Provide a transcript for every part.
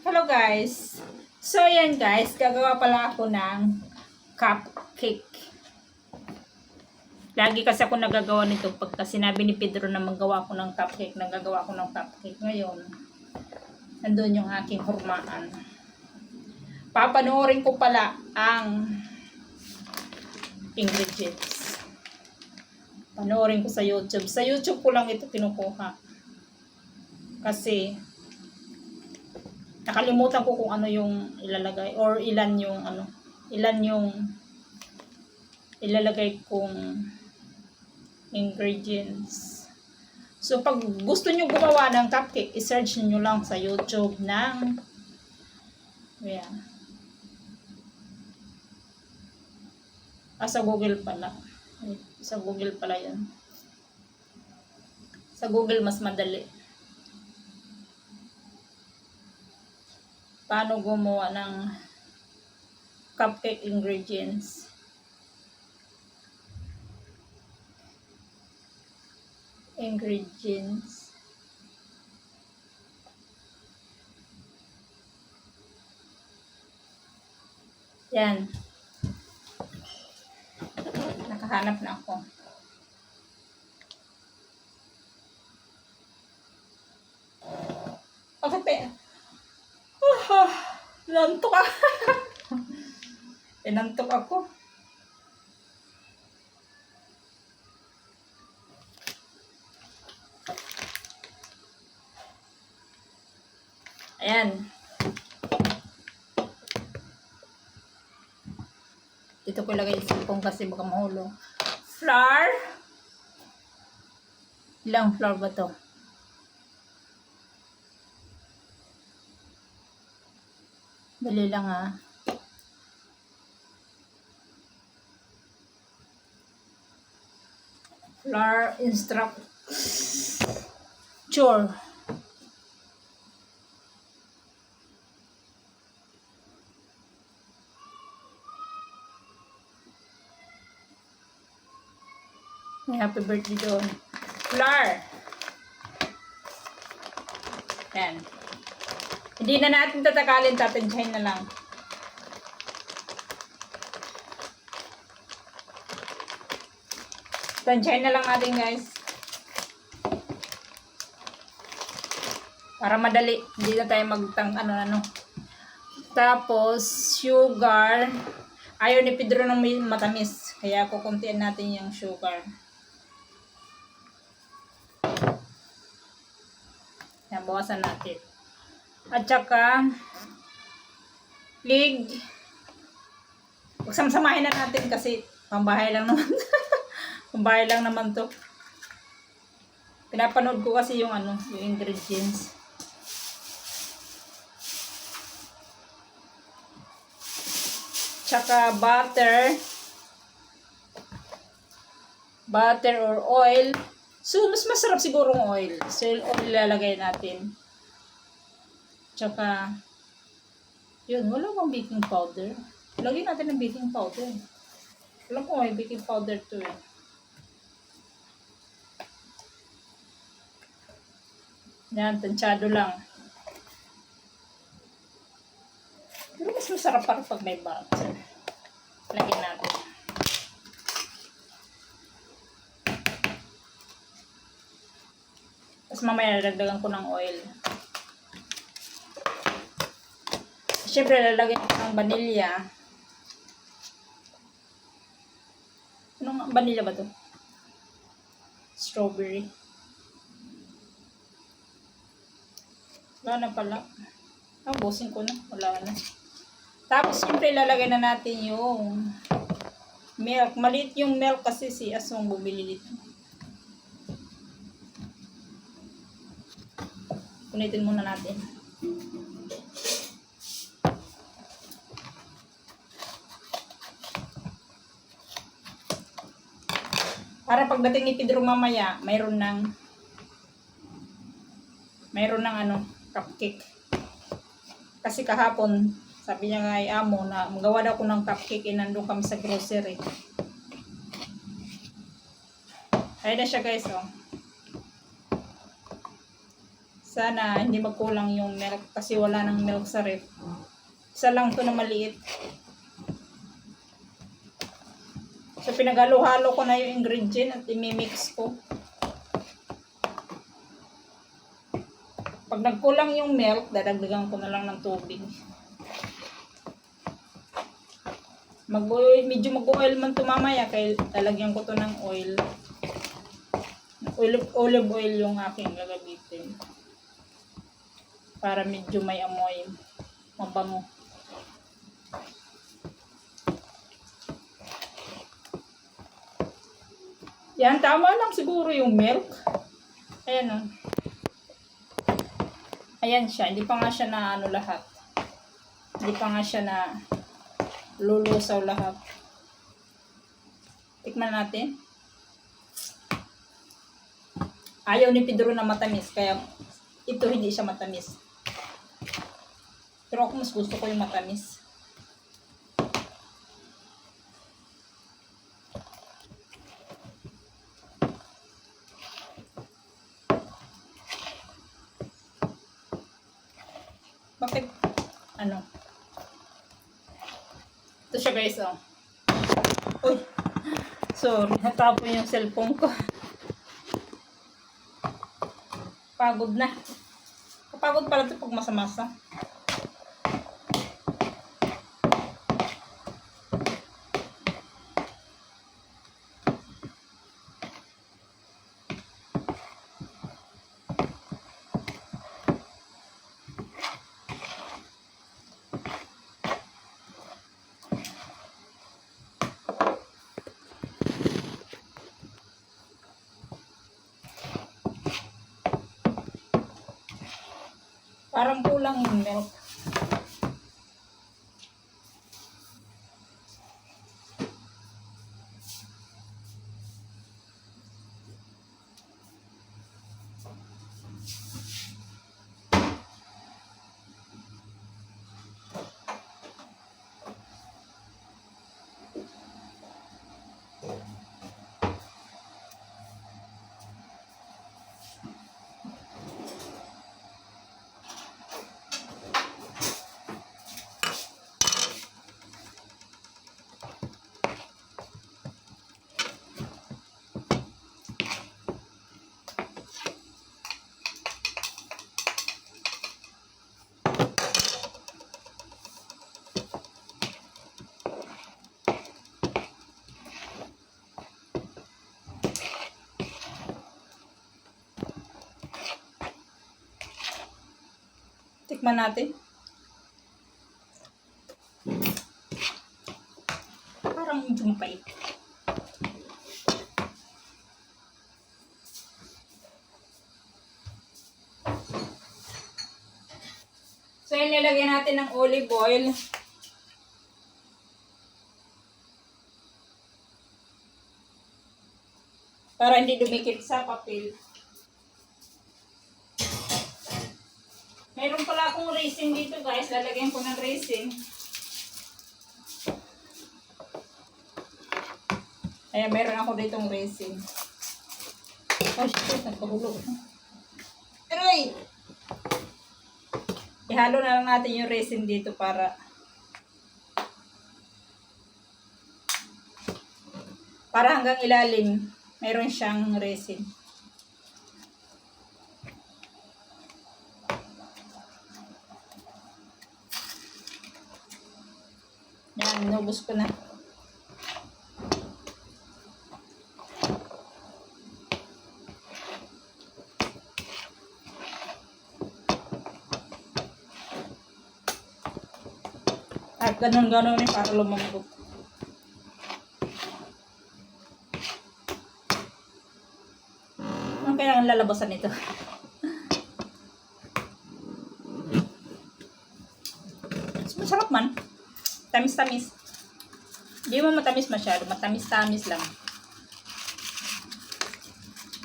Hello guys! So yan guys, gagawa pala ako ng cupcake. Lagi kasi ako nagagawa nito pagka sinabi ni Pedro na magawa ako ng cupcake, nagagawa ako ng cupcake. Ngayon, nandun yung aking hurmaan. Papanoorin ko pala ang ingredients. Panoorin ko sa YouTube. Sa YouTube ko lang ito kinukuha. Kasi nakalimutan ko kung ano yung ilalagay or ilan yung ilalagay kong ingredients. So pag gusto niyo gumawa ng cupcake, i-search niyo lang sa YouTube ng sa Google pala. Sa Google pala 'yan. Sa Google mas madali. Paano gumawa ng cupcake ingredients. Yan. Nakahanap na ako. Okay, nantok ako. Nantok ako. Ayan. Dito ko ilagay yung sipong kasi baka mahulog. Flour. Ilang flour ba to? Dali lang ha. Flour instructure. May happy birthday doon. Flour. Yan. Hindi na natin tatakalin, tatansyahin na lang. Tansyahin na lang natin guys. Para madali. Hindi na tayo ano. Tapos, sugar. Ayaw ni Pedro ng may matamis. Kaya kukuntian natin yung sugar. Yan, bawasan natin. At saka, lig. Pagsamsamahin na natin kasi pambahay lang naman. Pambahay lang naman to. Pinapanood ko kasi yung yung ingredients. Tsaka butter or oil. So, mas masarap sigurong oil. So, oil ilalagay natin. Tsaka, yun, wala bang baking powder? Lagyan natin ng baking powder. Alam ko may baking powder to eh. Yan, tansyado lang. Pero mas masarap para pag may butter. Lagyan natin. Tapos mamaya lalagdagan ko ng oil. Siyempre lalagyan ko ng vanilla. Anong vanilla ba to? Strawberry. Wala na pala. Busin ko na. Wala na. Tapos siyempre lalagay na natin yung milk. Maliit yung milk kasi si Asong bumili dito. Punitin muna natin. Para pagdating ni Pedro mamaya, mayroon ng cupcake. Kasi kahapon, sabi niya nga ay amo na magawa daw ko ng cupcake, nandun kami sa grocery. Ayun na siya guys, oh. Sana hindi magkulang yung milk kasi wala nang milk sa ref. Isa lang to na maliit. So pinagalo-halo ko na yung ingredient at imimix ko. Pag nagkulang yung milk, dadagdagan ko na lang ng tubig. Medyo mag-oil man to mamaya kaya lalagyan ko to ng oil. Olive oil yung aking gagamitin. Para medyo may amoy. Mabango. Yan, tama lang siguro yung milk. Ayan o. Ayan siya. Hindi pa nga siya na ano lahat. Hindi pa nga siya na lulusaw lahat. Tikman natin. Ayaw ni Pedro na matamis. Kaya ito hindi siya matamis. Pero ako mas gusto ko yung matamis. Bakit? Ano? Ito siya guys, oh. Uy! Sorry, natapon yung cellphone ko. Pagod na. Kapagod pala ito pag masa-masa. Parang kulang yung milk. Tikman natin. Parang medyo mapait. So, yun, nilagyan natin ng olive oil. Para hindi dumikit sa papel. Meron pala akong raisin dito guys. Lalagyan ko ng raisin. Ayan, meron ako ditong raisin. Oh shit, nagpahulog. Aray! Ihalo na lang natin yung raisin dito para hanggang ilalim meron siyang resin. Yan, inubos ko na. At ganun-ganun eh, para lumambot. Ano kaya ang lalabasan nito? Masarap man. Tamis-tamis. Hindi mo matamis masyado. Matamis-tamis lang.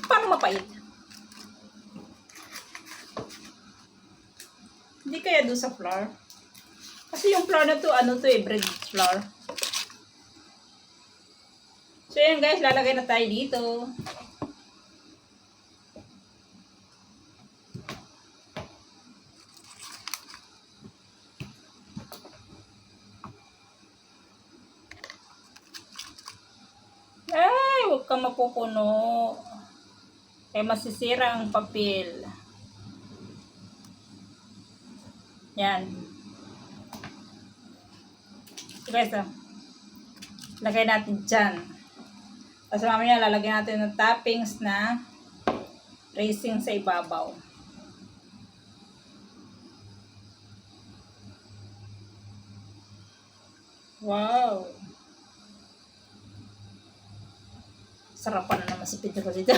Paano mapait? Hindi kaya doon sa flour? Kasi yung flour na to, ano to eh, bread flour. So yun guys, lalagay na tayo dito. kang mapupuno. Kaya masisira ang papel. Yan. So guys, lagay natin dyan. Tapos mamaya lalagyan natin ng toppings na raisin sa ibabaw. Wow! Sarapan na naman si Pedro dito.